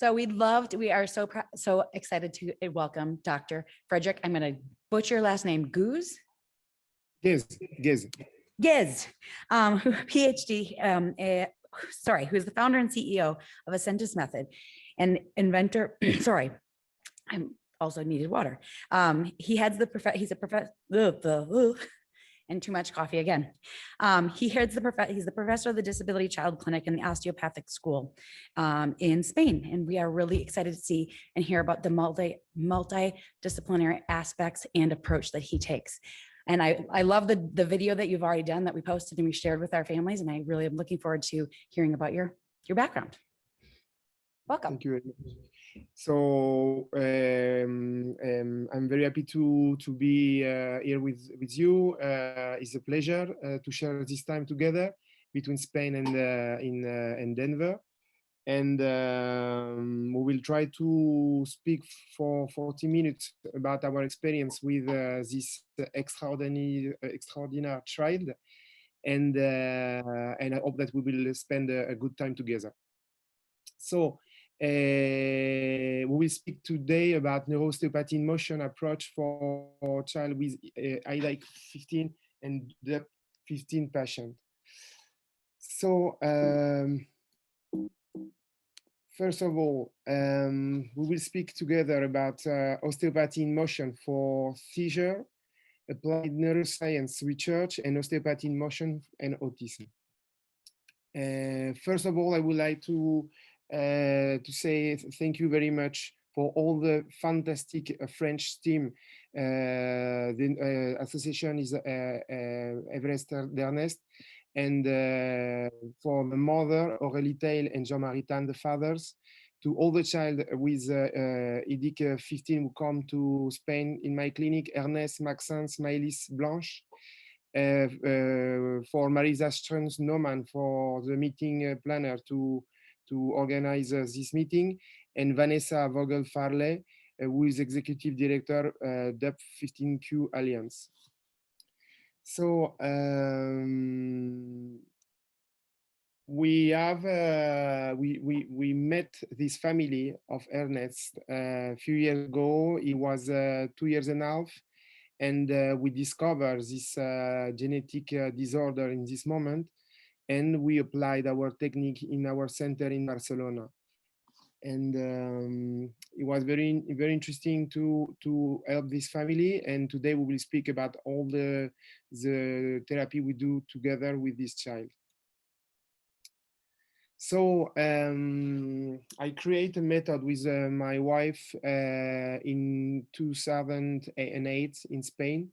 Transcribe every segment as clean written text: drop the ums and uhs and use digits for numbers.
So we are so excited to welcome Dr. Frederick. I'm going to butcher your last name, Giz, Giz, PhD, who is the founder and CEO of Ascentus Method and inventor, I'm also needed water. He heads he's a professor, and too much coffee again. He's the professor of the Disability Child Clinic in the Osteopathic School in Spain. And we are really excited to see and hear about the multidisciplinary aspects and approach that he takes. And I love the video that you've already done that we posted and we shared with our families. And I really am looking forward to hearing about your background. Welcome. Thank you very much. So I'm very happy to be here with you. It's a pleasure to share this time together between Spain and Denver. And we will try to speak for 40 minutes about our experience with this extraordinary child. And I hope that we will spend a good time together. So we will speak today about Neuro Osteopathy in Motion approach for child with Idic 15 and Dup15 patient. So first of all, we will speak together about osteopathy in motion for seizure, applied neuroscience research, and osteopathy in motion and autism. First of all, I would like to say thank you very much for all the fantastic French team. The association is Everest d'Ernest, and for the mother, Aurélie Tail and Jean-Marie Tan, the fathers, to all the child with Idic 15 who come to Spain in my clinic, Ernest, Maxence, Maëlys, Blanche, for Marisa Strunz-Naumann for the meeting planner to organize this meeting, and Vanessa Vogel-Farley, who is executive director Dup15q Alliance. So we met this family of Ernest a few years ago. He was 2 years and a half, and we discovered this genetic disorder in this moment, and we applied our technique in our center in Barcelona. And it was very interesting to help this family. And today we will speak about all the therapy we do together with this child. So I created a method with my wife in 2008 in Spain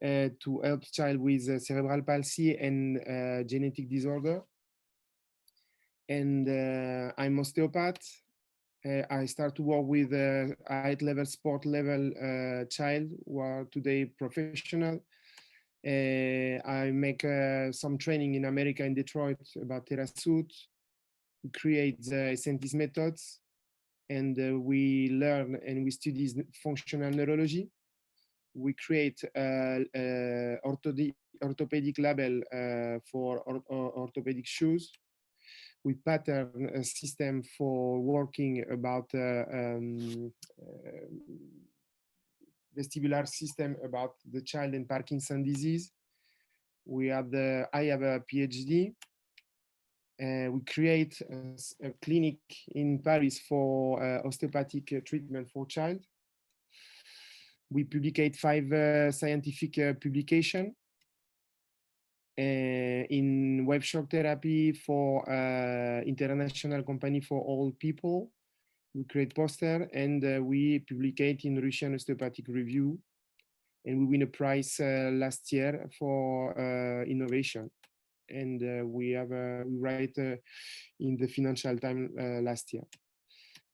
to help child with cerebral palsy and genetic disorder. And I'm osteopath. I start to work with high level, sport level child who are today professional. I make some training in America, in Detroit, about TheraSuit. We create the Ascentus methods, and we learn and we study functional neurology. We create orthopedic label for orthopedic shoes. We pattern a system for working about vestibular system about the child and Parkinson disease. I have a PhD. We create a clinic in Paris for osteopathic treatment for child. We publicate 5 scientific publications. In web shock therapy for international company for all people. We create poster, and we publicate in Russian Osteopathic Review, and we win a prize last year for innovation. And we write in the Financial Times last year.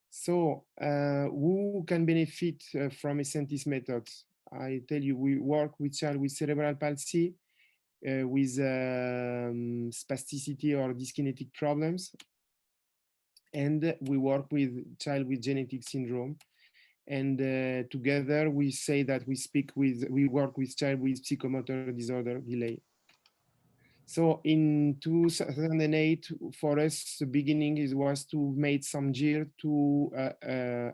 So who can benefit from Ascentus methods? I tell you, we work with child with cerebral palsy, with spasticity or dyskinetic problems, and we work with child with genetic syndrome. And together we say that we work with child with psychomotor disorder delay. So in 2008, for us, the beginning was to make some gear to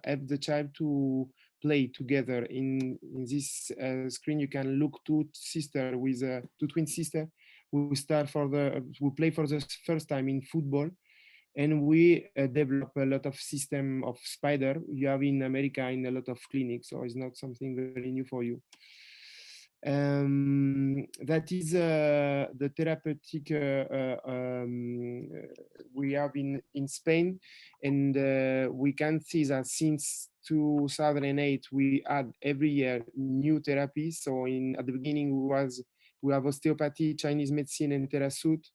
help the child to play together. In this screen, you can look two sister with two twin sister who play for the first time in football, and we develop a lot of system of spider you have in America in a lot of clinics, so it's not something very new for you. That is the therapeutic we have in Spain, and we can see that since 2008 we add every year new therapies. So at the beginning we have osteopathy, Chinese medicine, and TheraSuit.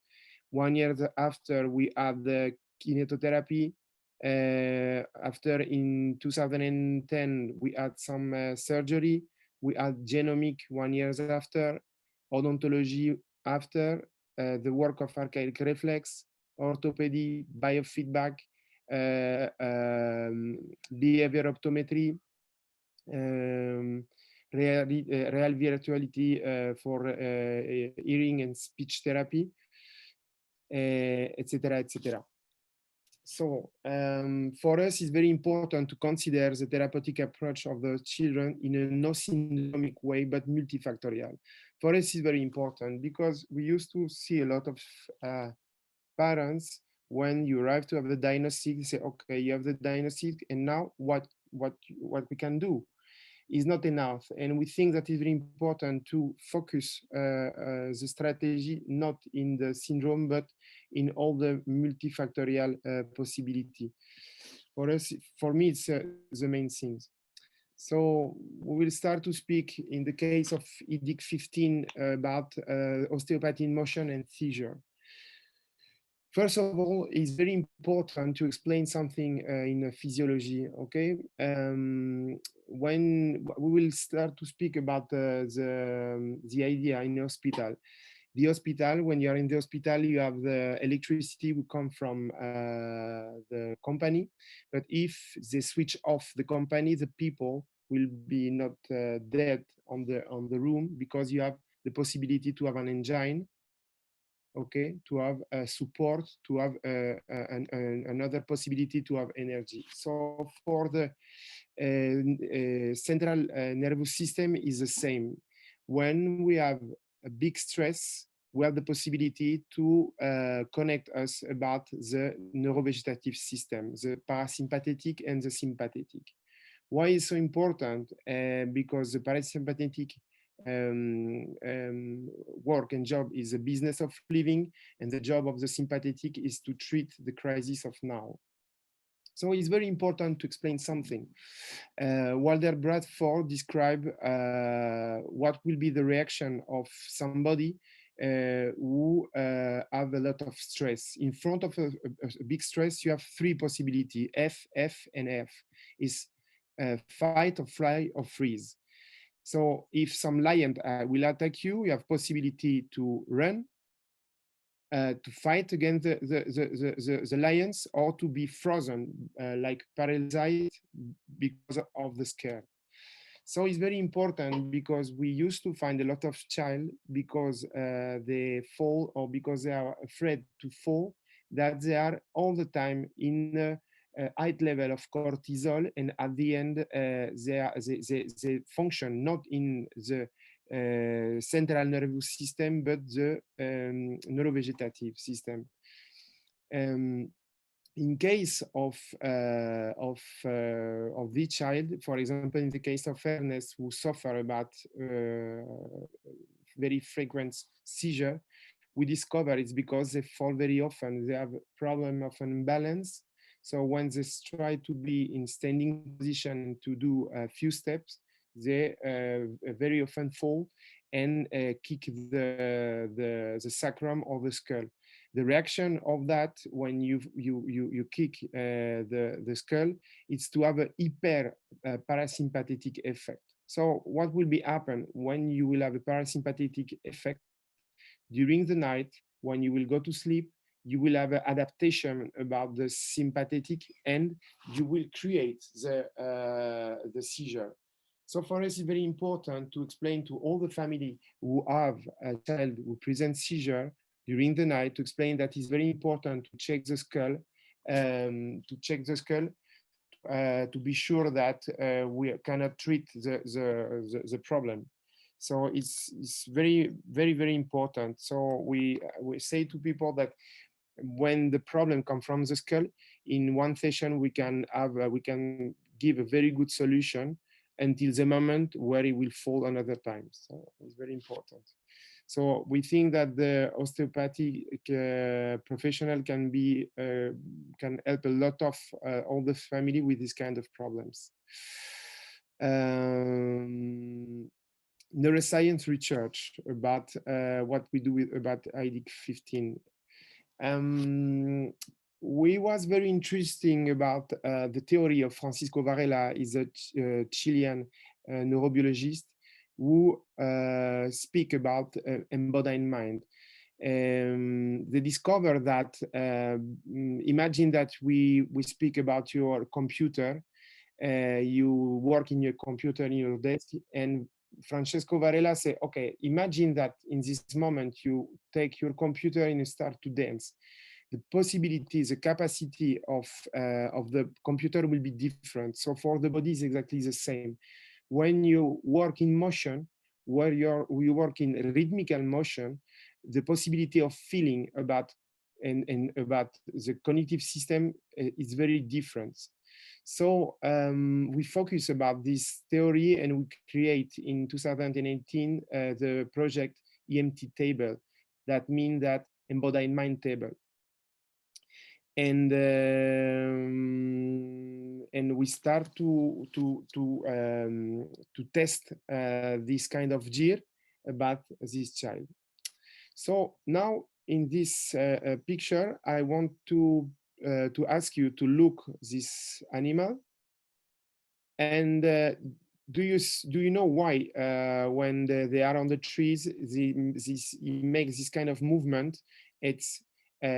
1 year after we add the kinetotherapy. After in 2010 we add some surgery. We add genomic 1 year after, odontology after, the work of archaic reflex, orthopedy, biofeedback, behavior optometry, real virtuality for hearing and speech therapy, etc., etc. So for us, it's very important to consider the therapeutic approach of the children in a no syndromic way, but multifactorial. For us, it's very important because we used to see a lot of parents when you arrive to have the diagnostic, they say, okay, you have the diagnostic, and now what we can do is not enough. And we think that it's very important to focus the strategy not in the syndrome, but in all the multifactorial possibility. For us, for me, it's the main things. So we will start to speak in the case of Idic 15 about osteopathy in motion and seizure. First of all, it's very important to explain something in physiology, okay? When we will start to speak about the idea in the hospital. The hospital, when you are in the hospital, you have the electricity will come from the company. But if they switch off the company, the people will be not dead on the room because you have the possibility to have an engine, okay, to have support, to have another possibility to have energy. So for the central nervous system is the same. When we have a big stress, we have the possibility to connect us about the neurovegetative system, the parasympathetic and the sympathetic. Why is so important? Because the parasympathetic work and job is the business of living, and the job of the sympathetic is to treat the crisis of now. So it's very important to explain something. Walter Bradford described what will be the reaction of somebody who have a lot of stress. In front of a big stress, you have three possibilities, F, and F. Is fight or fly or freeze. So if some lion will attack you, you have possibility to run, to fight against the lions, or to be frozen, like paralyzed because of the scare. So it's very important because we used to find a lot of child because they fall or because they are afraid to fall, that they are all the time in high level of cortisol, and at the end they function not in the central nervous system but the neurovegetative system. In case of the child, for example, in the case of Ernest, who suffer about very frequent seizure, we discover it's because they fall very often. They have a problem of an imbalance. So when they try to be in standing position to do a few steps, they very often fall and kick the sacrum or the skull. The reaction of that when you kick the skull is to have a hyper parasympathetic effect. So what will be happen when you will have a parasympathetic effect during the night? When you will go to sleep, you will have an adaptation about the sympathetic, and you will create the seizure. So for us, it's very important to explain to all the family who have a child who presents seizure during the night to explain that it's very important to check the skull, to be sure that we cannot treat the problem. So it's very, very, very important. So we say to people that when the problem comes from the skull, in one session we can give a very good solution until the moment where it will fall another time. So it's very important. So we think that the osteopathic professional can help a lot of all the family with this kind of problems. Neuroscience research about what we do about Idic 15. We was very interesting about the theory of Francisco Varela, is a Chilean neurobiologist who speak about embodied mind. They discover that imagine that we speak about your computer. You work in your computer in your desk, and Francesco Varela say, okay, imagine that in this moment you take your computer and you start to dance. The possibilities, the capacity of the computer will be different. So for the body is exactly the same. When you work in motion, where you work in rhythmical motion, the possibility of feeling about about the cognitive system is very different. So we focus about this theory, and we create in 2018 the project EMT table. That means that embodied mind table. And we start to test this kind of gear about this child. So now in this picture, I want to ask you to look this animal, and do you know why when they are on the trees, it makes this kind of movement? It's up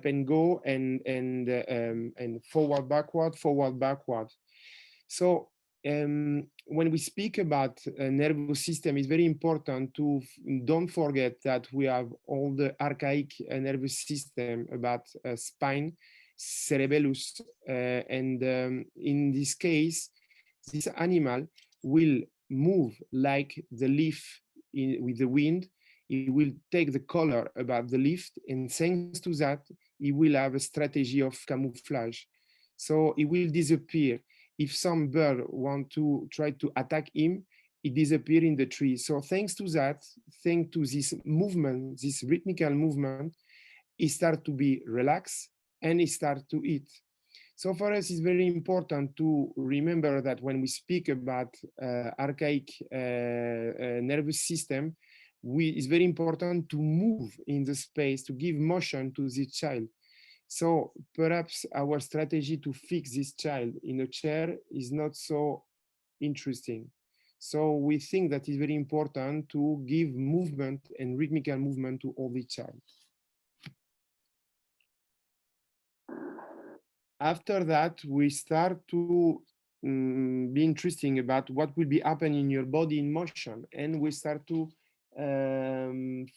and go and forward backward. So when we speak about a nervous system, it's very important to don't forget that we have all the archaic nervous system about spine, cerebellus, and in this case, this animal will move like the leaf with the wind. It will take the color about the leaf, and thanks to that, it will have a strategy of camouflage. So it will disappear. If some bird want to try to attack him, it disappears in the tree. So thanks to that, thanks to this movement, this rhythmical movement, it starts to be relaxed and it starts to eat. So for us, it's very important to remember that when we speak about archaic nervous system, it's very important to move in the space, to give motion to this child. So perhaps our strategy to fix this child in a chair is not so interesting. So we think that it's very important to give movement and rhythmical movement to all the child. After that, we start to be interesting about what will be happening in your body in motion, and we start to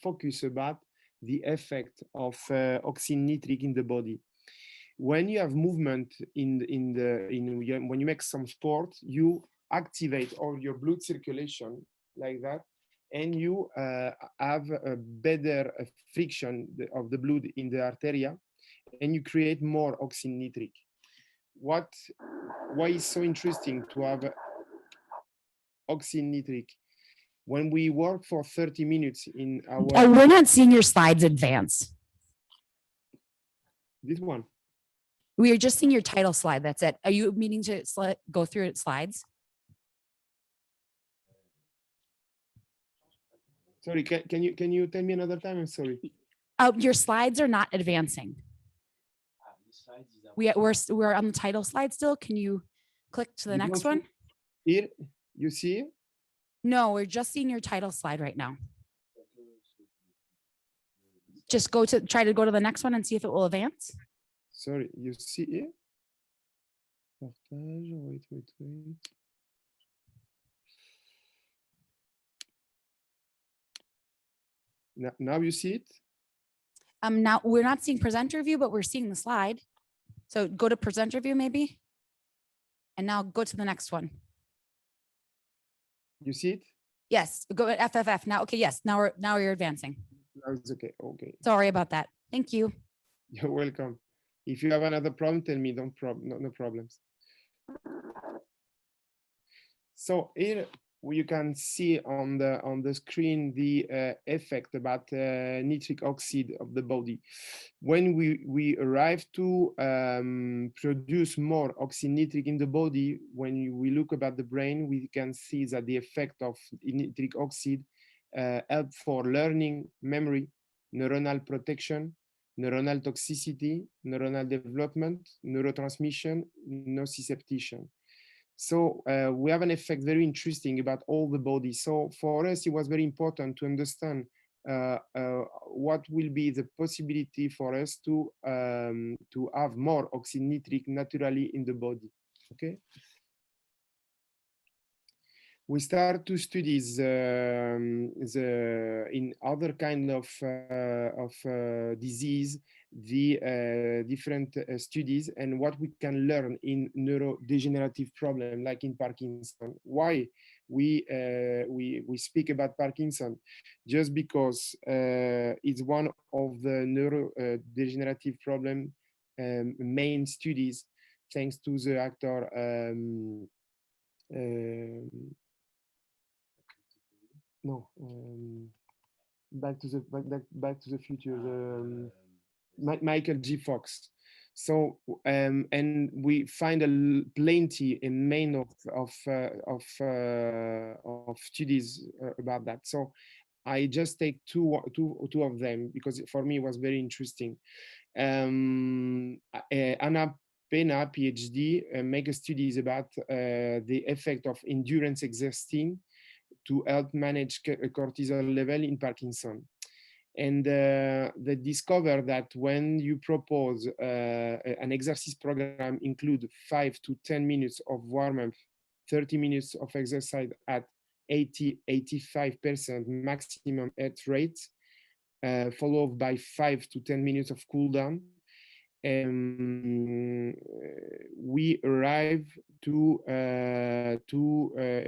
focus about the effect of oxynitric in the body. When you have movement when you make some sport, you activate all your blood circulation like that, and you have a better friction of the blood in the arteria, and you create more oxynitric. Why is so interesting to have oxynitric? When we work for 30 minutes in our... Oh, we're not seeing your slides advance. This one. We are just seeing your title slide. That's it. Are you meaning to go through its slides? Sorry, can you tell me another time? I'm sorry. Your slides are not advancing. We're on the title slide still. Can you click to the next one? Here, you see? No, we're just seeing your title slide right now. Just try to go to the next one and see if it will advance. Sorry, you see it? Wait. Now you see it? Now we're not seeing presenter view, but we're seeing the slide. So go to presenter view maybe. And now go to the next one. You see it? Yes, go at FFF now. Okay, yes, now you're advancing. Now it's okay. Okay. Sorry about that. Thank you. You're welcome. If you have another problem, tell me. No problems. So here you can see on the screen the effect about nitric oxide of the body. When we arrive to produce more oxynitric in the body, when we look about the brain, we can see that the effect of nitric oxide help for learning, memory, neuronal protection, neuronal toxicity, neuronal development, neurotransmission, nociception. So we have an effect very interesting about all the body. So for us, it was very important to understand what will be the possibility for us to have more oxynitric naturally in the body. Okay. We start to study in other kind of disease, the different studies and what we can learn in neurodegenerative problem like in Parkinson. Why we speak about Parkinson? Just because it's one of the neurodegenerative problem main studies, thanks to the actor Back to the Future, Michael J. Fox. So and we find plenty in main of studies about that. So I just take two of them because for me it was very interesting. Anna Pena, PhD, make studies about the effect of endurance exercising to help manage cortisol level in Parkinson. And they discover that when you propose an exercise program include 5 to 10 minutes of warm-up, 30 minutes of exercise at 80-85% maximum heart rate, followed by 5 to 10 minutes of cool down, we arrive to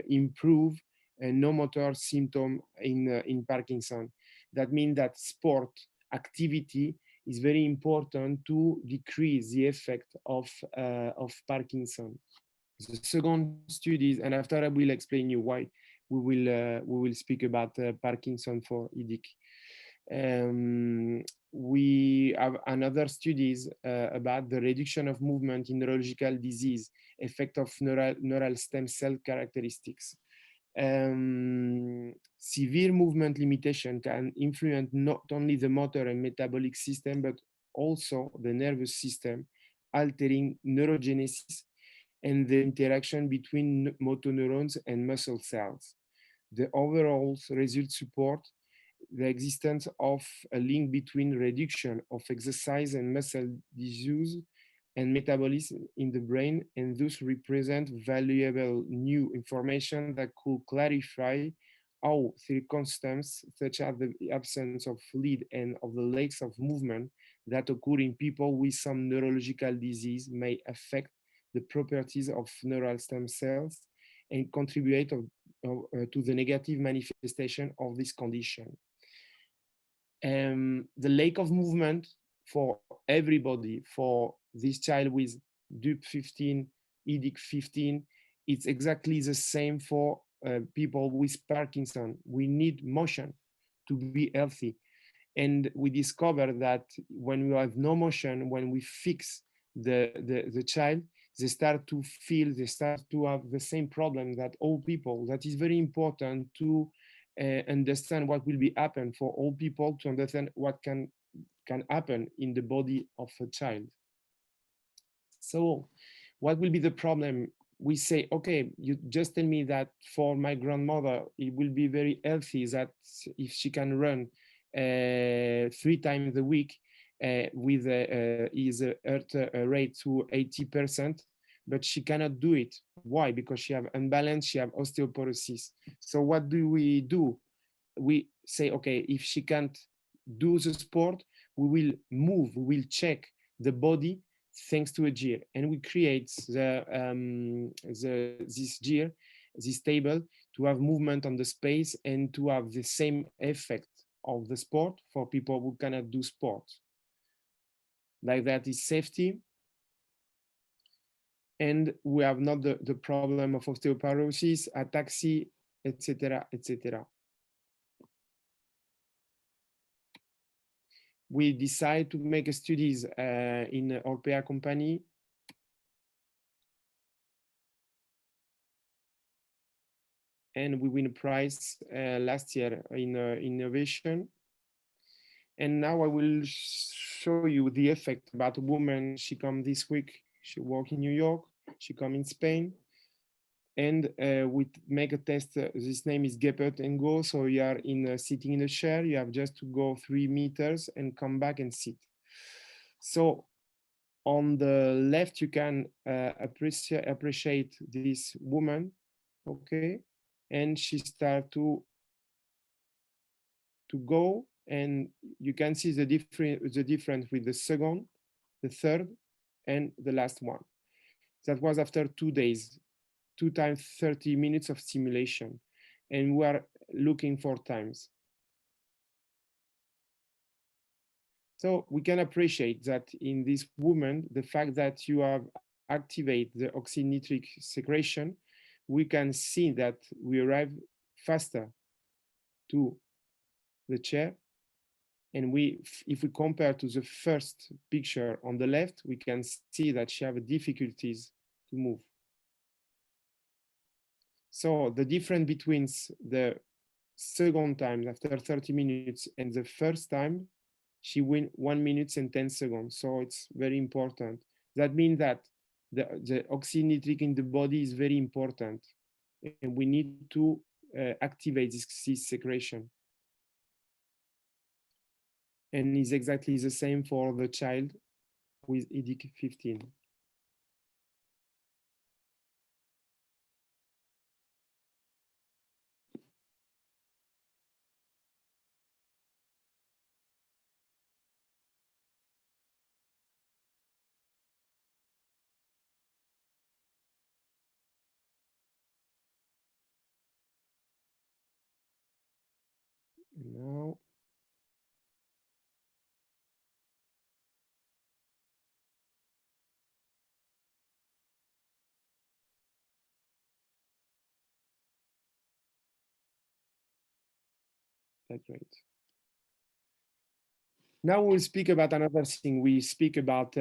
improve no motor symptom in Parkinson. That means that sport activity is very important to decrease the effect of Parkinson. The second studies, and after I will explain you why we will speak about Parkinson for Idic. We have another studies about the reduction of movement in neurological disease, effect of neural stem cell characteristics. Severe movement limitation can influence not only the motor and metabolic system, but also the nervous system, altering neurogenesis and the interaction between motor neurons and muscle cells. The overall results support the existence of a link between reduction of exercise and muscle disuse and metabolism in the brain, and thus represent valuable new information that could clarify how circumstances such as the absence of lead and of the legs of movement that occur in people with some neurological disease may affect the properties of neural stem cells and contribute to the negative manifestation of this condition. The lack of movement for everybody, for this child with Dup15, Idic 15, it's exactly the same for people with Parkinson. We need motion to be healthy. And we discover that when we have no motion, when we fix the child, they start to have the same problem that all people. That is very important to understand what will be happen for all people, to understand what can happen in the body of a child. So what will be the problem? We say, okay, you just tell me that for my grandmother, it will be very healthy that if she can run 3 times a week with his heart rate to 80%, but she cannot do it. Why? Because she have unbalance, she have osteoporosis. So what do we do? we say, okay, if she can't do the sport, we will move, we will check the body thanks to a gear, and we create this gear, this table, to have movement on the space and to have the same effect of the sport for people who cannot do sport. Like that is safety, and we have not the problem of osteoporosis, ataxia, etc., etc. We decide to make studies in Orpea company, and we win a prize last year in innovation. And now I will show you the effect about a woman. She come this week, she work in New York, she come in Spain, and we make a test. This name is Get Up and Go. So you are in sitting in a chair, you have just to go 3 meters and come back and sit. So on the left, you can appreciate this woman, okay? And she start to go, and you can see the difference with the second, the third, and the last one. That was after 2 days, 2 times 30 minutes of stimulation, and we are looking for times. So we can appreciate that in this woman, the fact that you have activate the oxynitric secretion, we can see that we arrive faster to the chair. And if we compare to the first picture on the left, we can see that she have difficulties to move. So the difference between the second time after 30 minutes and the first time, she win 1 minute and 10 seconds. So it's very important. That means that the oxynitric in the body is very important, and we need to activate this secretion. And it's exactly the same for the child with Idic 15. And now, that's great. Now we'll speak about another thing. We speak about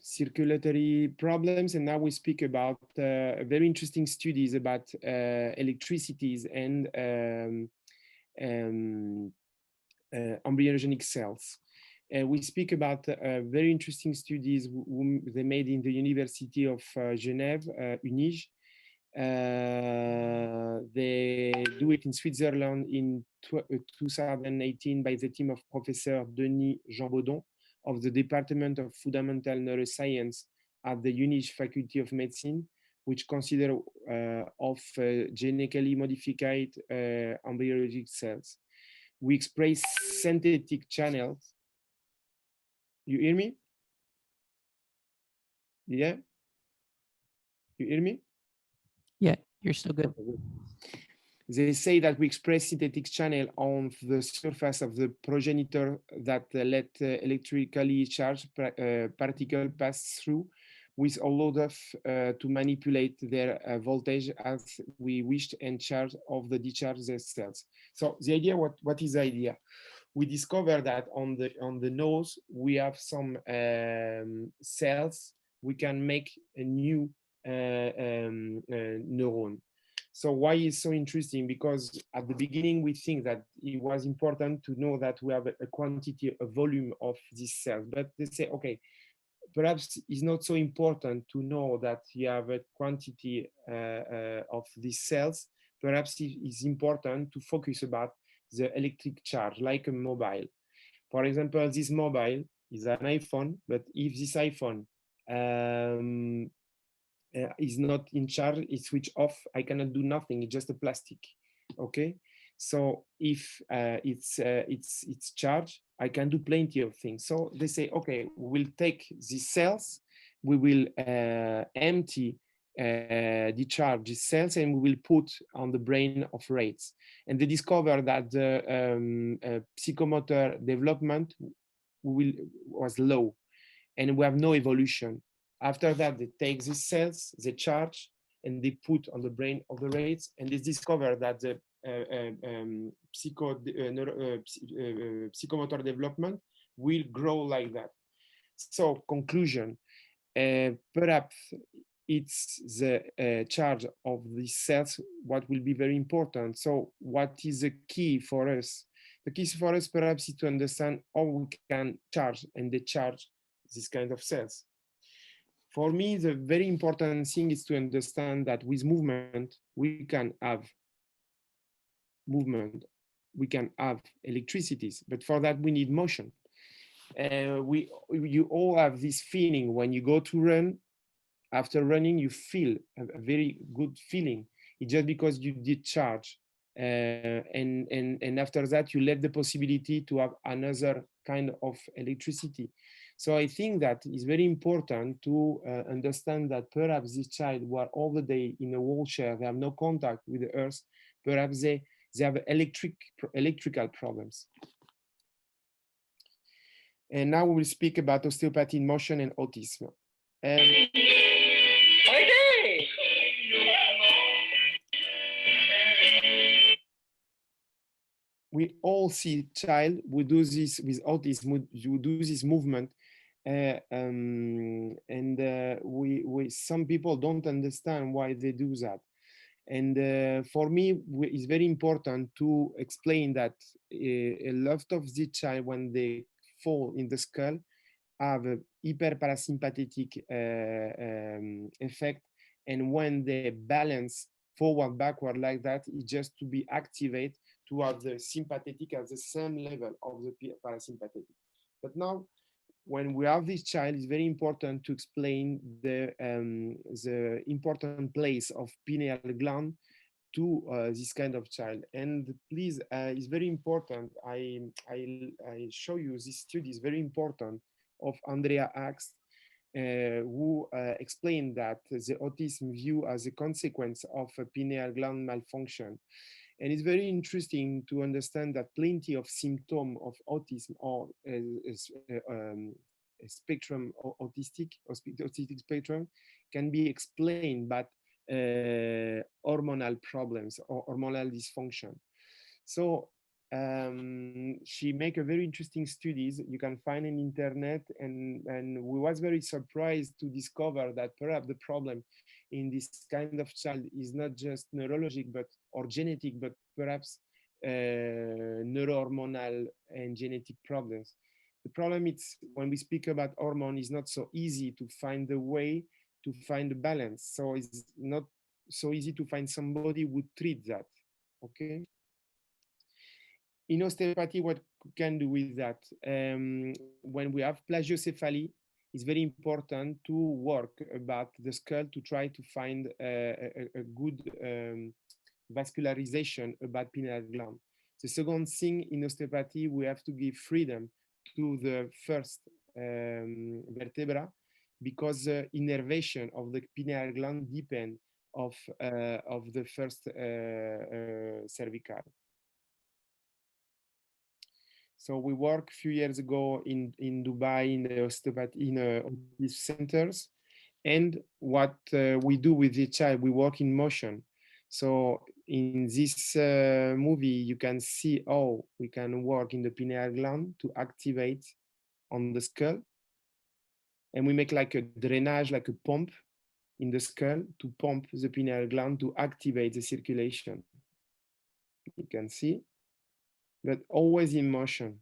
circulatory problems, and now we speak about very interesting studies about electricities and embryogenic cells. We speak about very interesting studies they made in the University of Genève, Unige. They do it in Switzerland in 2018 by the team of Professor Denis Jean-Baudon of the Department of Fundamental Neuroscience at the Unige Faculty of Medicine, which consider of genetically modified embryologic cells. We express synthetic channels. You hear me? Yeah? You hear me? Yeah, you're still good. They say that we express synthetic channel on the surface of the progenitor that let electrically charged particle pass through, with a lot of to manipulate their voltage as we wished and charge of the discharged cells. So the idea, what is the idea? We discover that on the nose we have some cells. We can make a new neuron. So why is so interesting? Because at the beginning we think that it was important to know that we have a quantity, a volume of these cells, but they say, okay, perhaps it's not so important to know that you have a quantity of these cells. Perhaps it's important to focus about the electric charge, like a mobile. For example, this mobile is an iPhone, but if this iPhone is not in charge, it's switched off, I cannot do nothing, it's just a plastic, okay? So if it's charged, I can do plenty of things. So they say, okay, we'll take these cells, we will empty, discharge these cells, and we will put on the brain of rats. And they discover that the psychomotor development was low, and we have no evolution. After that, they take these cells, they charge, and they put on the brain of the rats, and they discover that the psychomotor development will grow like that. So conclusion, perhaps it's the charge of these cells what will be very important. So what is the key for us? The key for us perhaps is to understand how we can charge and discharge this kind of cells. For me, the very important thing is to understand that with movement, we can have movement, we can have electricities, but for that we need motion. You all have this feeling when you go to run. After running, you feel a very good feeling. It's just because you discharge, and after that you left the possibility to have another kind of electricity. So I think that it's very important to understand that perhaps this child who are all the day in a wheelchair, they have no contact with the earth, perhaps they have electrical problems. And now we will speak about osteopathy in motion and autism. We all see child who do this with autism, who do this movement, we some people don't understand why they do that. And for me, it's very important to explain that a lot of the child, when they fall in the skull, have a hyperparasympathetic effect, and when they balance forward, backward like that, it's just to be activated to have the sympathetic at the same level of the parasympathetic. But now, when we have this child, it's very important to explain the important place of pineal gland to this kind of child. And please, it's very important. I show you this study is very important of Andrea Axt, who explained that the autism view as a consequence of a pineal gland malfunction. And it's very interesting to understand that plenty of symptoms of autism or spectrum autistic spectrum can be explained by hormonal problems or hormonal dysfunction. So she make a very interesting studies you can find on internet, and we was very surprised to discover that perhaps the problem in this kind of child is not just neurologic or genetic, but perhaps neurohormonal and genetic problems. The problem is when we speak about hormone, it's not so easy to find the way to find the balance. So it's not so easy to find somebody who would treat that. Okay. In osteopathy, what we can do with that? When we have plagiocephaly, it's very important to work about the skull to try to find a good vascularization about pineal gland. The second thing in osteopathy, we have to give freedom to the first vertebra, because the innervation of the pineal gland depend of the first cervical. So we worked a few years ago in Dubai in the osteopathy in these centers, and what we do with the child, we work in motion. So in this movie, you can see how we can work in the pineal gland to activate on the skull, and we make like a drainage, like a pump in the skull to pump the pineal gland to activate the circulation. You can see, but always in motion.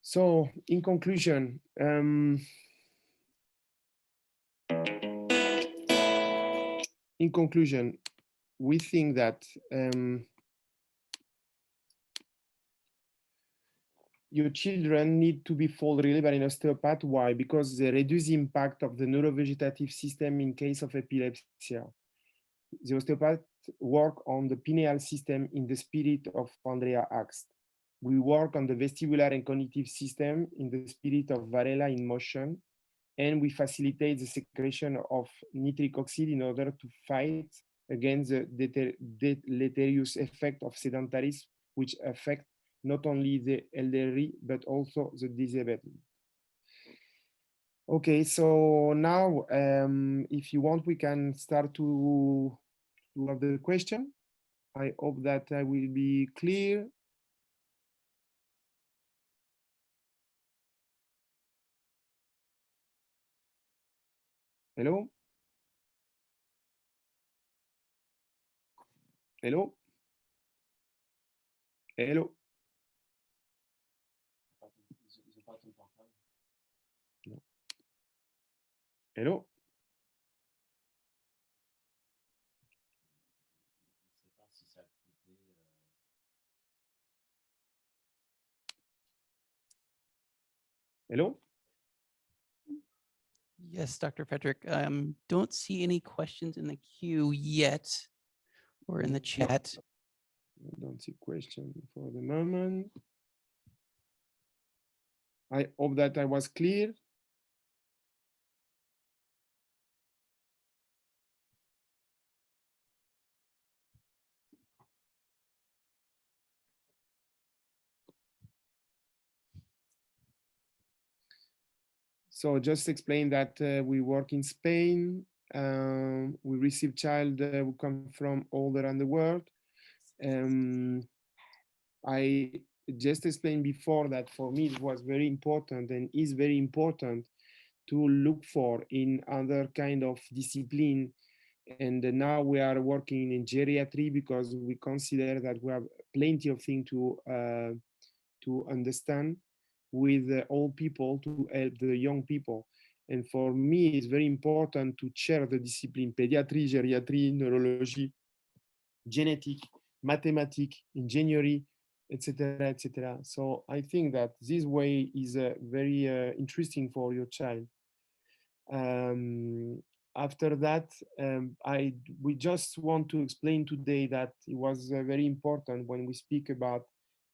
So in conclusion, we think that your children need to be followed really by an osteopath. Why? Because they reduce the impact of the neurovegetative system in case of epilepsy. The osteopath work on the pineal system in the spirit of Andrea asked. We work on the vestibular and cognitive system in the spirit of Varela in motion, and we facilitate the secretion of nitric oxide in order to fight against the deleterious effect of sedentarism, which affect not only the elderly, but also the disabled. Okay, so now, if you want, we can start to have the question. I hope that I will be clear. Hello? Hello? Hello? No. Hello? Hello? Yes, Dr. Frederick. Don't see any questions in the queue yet or in the chat. I don't see question for the moment. I hope that I was clear. So just explain that we work in Spain. We receive child who come from all around the world. I just explained before that for me it was very important and is very important to look for in other kind of discipline. And now we are working in geriatry because we consider that we have plenty of things to understand with old people to help the young people. And for me, it's very important to share the discipline pediatry, geriatry, neurology, genetic, mathematics, engineering, etc., etc. So I think that this way is very interesting for your child. After that, we just want to explain today that it was very important when we speak about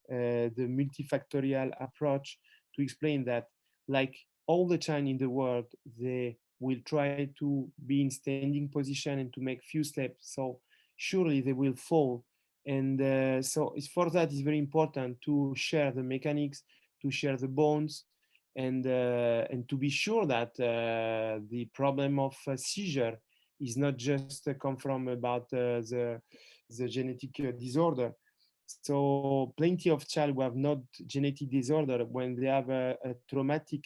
the multifactorial approach to explain that, like all the child in the world, they will try to be in standing position and to make few steps. So surely they will fall. And so it's for that it's very important to share the mechanics, to share the bones, and to be sure that the problem of seizure is not just come from about the genetic disorder. So plenty of child who have not genetic disorder, when they have a traumatic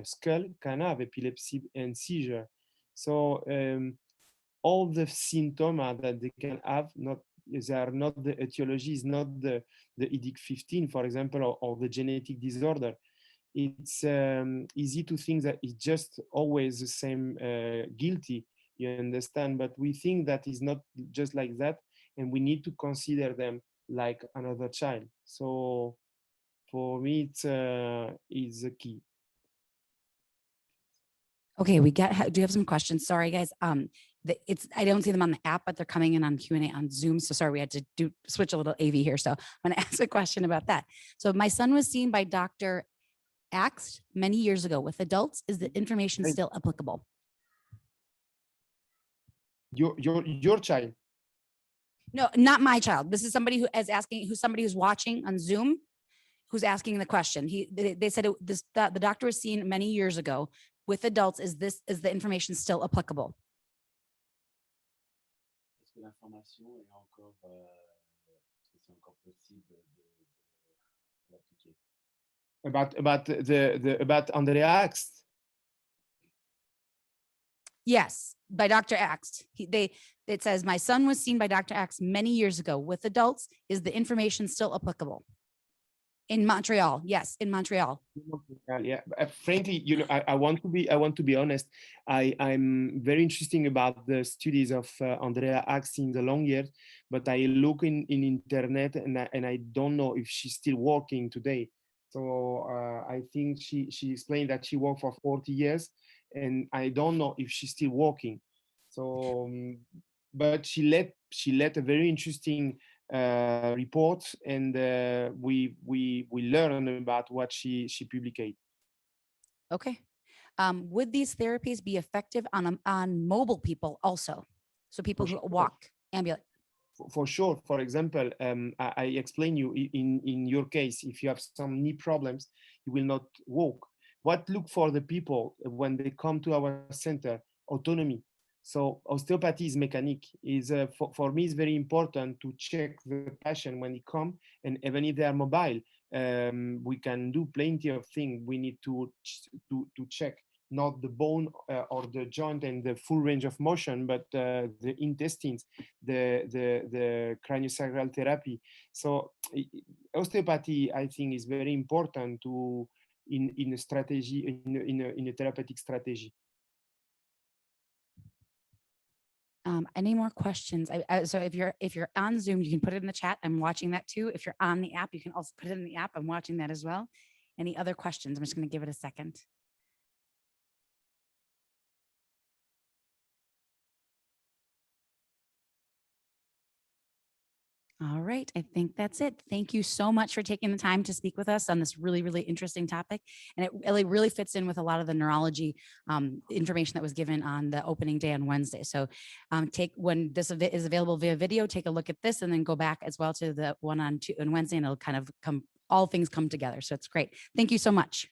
skull, can have epilepsy and seizure. So all the symptoms that they can have, not they are not the etiology, is not the Idic 15, for example, or the genetic disorder. It's easy to think that it's just always the same guilty, you understand, but we think that is not just like that, and we need to consider them like another child. So for me, it's a key. Okay, do you have some questions? Sorry, guys. I don't see them on the app, but they're coming in on Q&A on Zoom. So sorry, we had to switch a little AV here. So I'm going to ask a question about that. So my son was seen by Dr. Axt many years ago. With adults, is the information still applicable? Your child? No, not my child. This is somebody who is asking, somebody who's watching on Zoom, who's asking the question. They said the doctor was seen many years ago. With adults, is the information still applicable? About Andrea Axt? Yes, by Dr. Axt. It says my son was seen by Dr. Axt many years ago. With adults, is the information still applicable? In Montreal, yes, in Montreal. Yeah, frankly, I want to be honest. I'm very interesting about the studies of Andrea Axt in the long years, but I look in internet and I don't know if she's still working today. So I think she explained that she worked for 40 years, and I don't know if she's still working. So, but she let a very interesting report, and we learn about what she published. Okay. Would these therapies be effective on mobile people also? So people who sure. walk ambulate. For sure. For example, I explain you in your case, if you have some knee problems, you will not walk. What look for the people when they come to our center? Autonomy. So osteopathy is mechanic. Is for me, it's very important to check the patient when he come, and even if they are mobile, we can do plenty of things. We need to check not the bone or the joint and the full range of motion, but the intestines, the craniosacral therapy. So osteopathy, I think, is very important to in a strategy, in a therapeutic strategy. Any more questions? So if you're on Zoom, you can put it in the chat. I'm watching that too. If you're on the app, you can also put it in the app. I'm watching that as well. Any other questions? I'm just going to give it a second. All right, I think that's it. Thank you so much for taking the time to speak with us on this really, really interesting topic. And it really fits in with a lot of the neurology information that was given on the opening day on Wednesday. So when this is available via video, take a look at this and then go back as well to the one on Wednesday, and it'll kind of all things come together. So it's great. Thank you so much.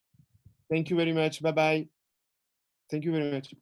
Thank you very much. Bye-bye. Thank you very much.